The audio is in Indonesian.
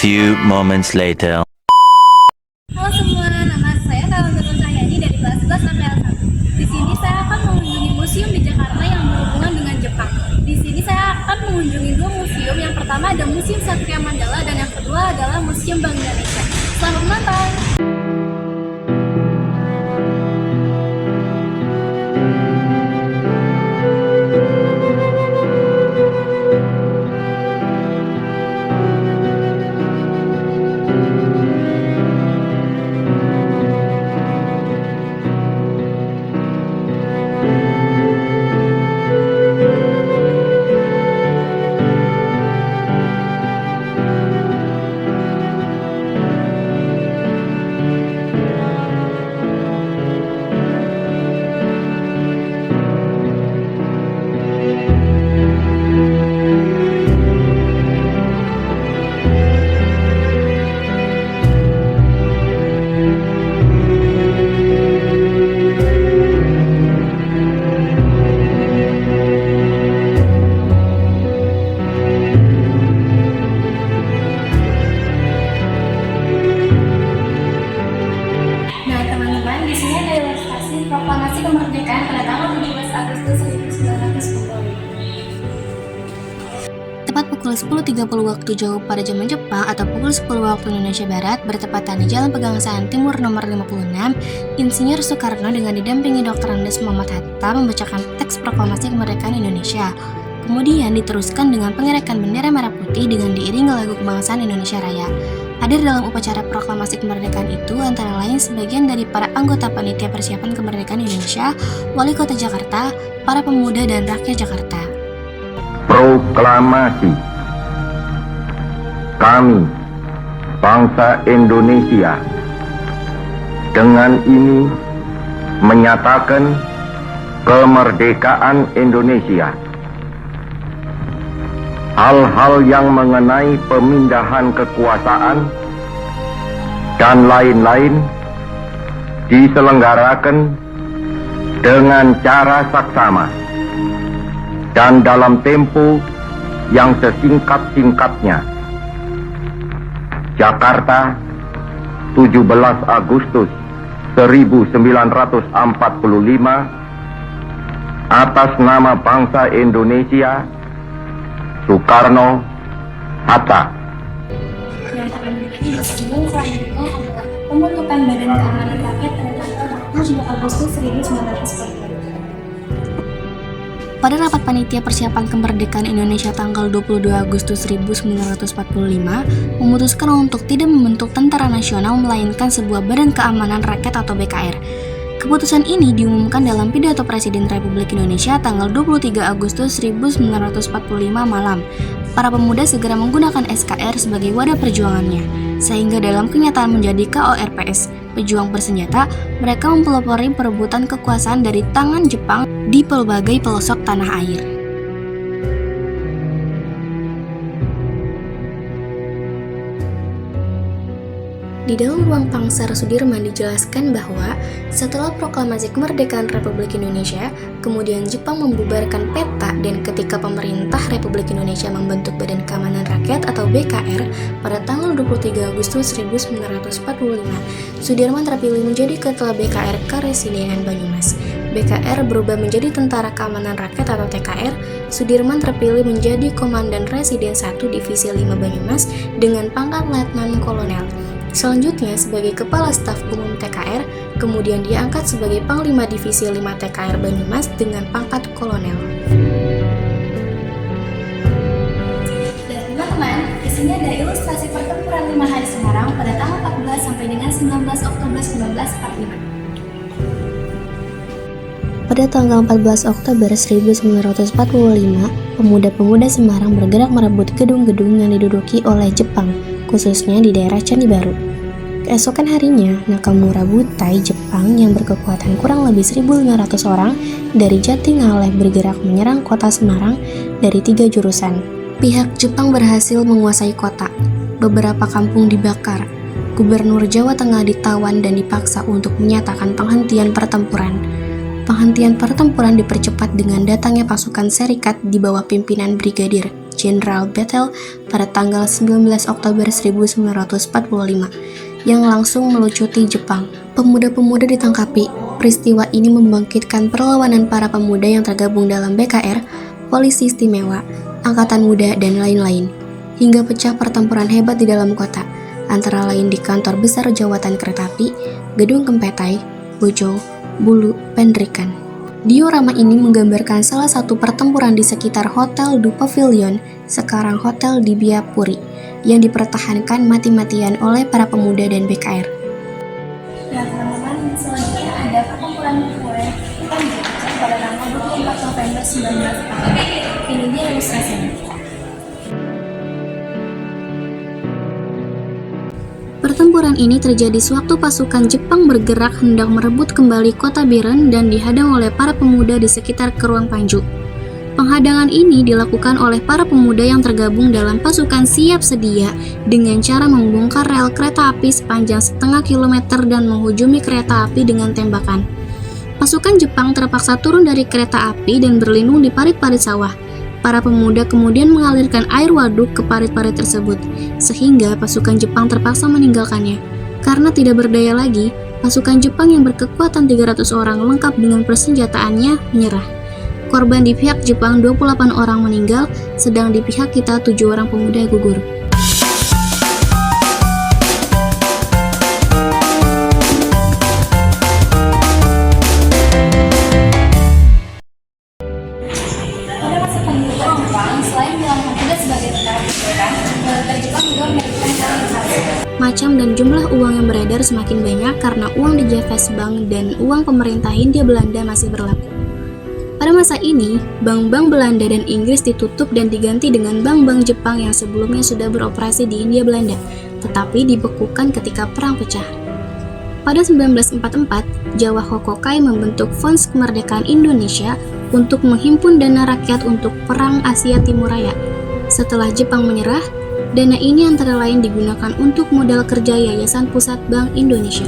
few moments later. Halo semua, nama saya Kawendra Cahyani dari kelas 11 MPL 1. Di sini saya akan mengunjungi museum di Jakarta yang berhubungan dengan Jepang. Di sini saya akan mengunjungi dua museum. Yang pertama ada Museum Satria Mandala dan yang kedua adalah Museum Bank Indonesia. Selamat menonton! Proklamasi Kemerdekaan pada tanggal 17 Agustus 1945. Tepat pukul 10.30 waktu jauh pada zaman Jepang atau pukul 10 waktu Indonesia Barat, bertepatan di Jalan Pegangsaan Timur nomor 56, Insinyur Soekarno dengan didampingi Dr. Andes Muhammad Hatta membacakan teks Proklamasi Kemerdekaan Indonesia. Kemudian diteruskan dengan pengerakan bendera merah putih dengan diiringi lagu Kebangsaan Indonesia Raya. Hadir dalam upacara proklamasi kemerdekaan itu antara lain sebagian dari para anggota panitia persiapan kemerdekaan Indonesia, Wali Kota Jakarta, para pemuda dan rakyat Jakarta. Proklamasi. Kami, bangsa Indonesia, dengan ini menyatakan kemerdekaan Indonesia. Hal-hal yang mengenai pemindahan kekuasaan dan lain-lain diselenggarakan dengan cara saksama dan dalam tempo yang sesingkat-singkatnya. Jakarta, 17 Agustus 1945, atas nama bangsa Indonesia, Soekarno, Hatta. Yang akan dibikin bersambung selanjutnya adalah pembentukan Badan Keamanan Rakyat pada tanggal 27 Agustus 1945. Pada rapat panitia persiapan kemerdekaan Indonesia tanggal 22 Agustus 1945, memutuskan untuk tidak membentuk tentara nasional melainkan sebuah Badan Keamanan Rakyat atau BKR. Keputusan ini diumumkan dalam pidato Presiden Republik Indonesia tanggal 23 Agustus 1945 malam. Para pemuda segera menggunakan SKR sebagai wadah perjuangannya, sehingga dalam kenyataan menjadi KORPS, pejuang bersenjata, mereka mempelopori perebutan kekuasaan dari tangan Jepang di pelbagai pelosok tanah air. Di dalam ruang Pangsar Sudirman dijelaskan bahwa setelah proklamasi kemerdekaan Republik Indonesia, kemudian Jepang membubarkan peta dan ketika pemerintah Republik Indonesia membentuk Badan Keamanan Rakyat atau BKR pada tanggal 23 Agustus 1945, Sudirman terpilih menjadi Ketua BKR Karesidenan Banyumas. BKR berubah menjadi Tentara Keamanan Rakyat atau TKR. Sudirman terpilih menjadi Komandan Residen 1 Divisi 5 Banyumas dengan pangkat Letnan Kolonel. Selanjutnya sebagai Kepala Staf Umum TKR, kemudian diangkat sebagai Panglima Divisi 5 TKR Banyumas dengan pangkat Kolonel. Dan teman-teman, di sini ada ilustrasi pertempuran 5 hari Semarang pada tanggal 14 sampai dengan 19 Oktober 1945. Pada tanggal 14 Oktober 1945, pemuda-pemuda Semarang bergerak merebut gedung-gedung yang diduduki oleh Jepang, khususnya di daerah Candi Baru. Keesokan harinya, Nakamura Butai Jepang yang berkekuatan kurang lebih 1.500 orang dari Jatingaleh bergerak menyerang kota Semarang dari 3 jurusan. Pihak Jepang berhasil menguasai kota. Beberapa kampung dibakar. Gubernur Jawa Tengah ditawan dan dipaksa untuk menyatakan penghentian pertempuran. Penghentian pertempuran dipercepat dengan datangnya pasukan serikat di bawah pimpinan Brigadir Jenderal Bethel pada tanggal 19 Oktober 1945 yang langsung melucuti Jepang. Pemuda-pemuda ditangkapi. Peristiwa ini membangkitkan perlawanan para pemuda yang tergabung dalam BKR, Polisi Istimewa, Angkatan Muda, dan lain-lain, hingga pecah pertempuran hebat di dalam kota, antara lain di kantor besar Jawatan Kereta Api, Gedung Kempetai, Bojo, Bulu, Pendrikan. Diorama ini menggambarkan salah satu pertempuran di sekitar Hotel du Pavilion, sekarang Hotel di Biapuri, yang dipertahankan mati-matian oleh para pemuda dan BKR. Nah teman-teman, selanjutnya ada pertempuran Korea Panjang pada tanggal 24 November 1945. Ini dia ilustrasinya. Pertempuran ini terjadi sewaktu pasukan Jepang bergerak hendak merebut kembali kota Biren dan dihadang oleh para pemuda di sekitar Keruang Panju. Penghadangan ini dilakukan oleh para pemuda yang tergabung dalam pasukan siap sedia dengan cara membongkar rel kereta api sepanjang setengah kilometer dan menghujumi kereta api dengan tembakan. Pasukan Jepang terpaksa turun dari kereta api dan berlindung di parit-parit sawah. Para pemuda kemudian mengalirkan air waduk ke parit-parit tersebut, sehingga pasukan Jepang terpaksa meninggalkannya. Karena tidak berdaya lagi, pasukan Jepang yang berkekuatan 300 orang lengkap dengan persenjataannya menyerah. Korban di pihak Jepang 28 orang meninggal, sedang di pihak kita 7 orang pemuda gugur. Pada masa pembukaan Jepang, selain melakukan tugas sebagai tentara keseluruhan, militer Jepang juga memberikan hal. Macam dan jumlah uang yang beredar semakin banyak karena uang di Javasbank dan uang pemerintah Hindia Belanda masih berlaku. Pada masa ini, bank-bank Belanda dan Inggris ditutup dan diganti dengan bank-bank Jepang yang sebelumnya sudah beroperasi di Hindia Belanda, tetapi dibekukan ketika perang pecah. Pada 1944, Jawa Hokokai membentuk Fons Kemerdekaan Indonesia untuk menghimpun dana rakyat untuk Perang Asia Timur Raya. Setelah Jepang menyerah, dana ini antara lain digunakan untuk modal kerja Yayasan Pusat Bank Indonesia.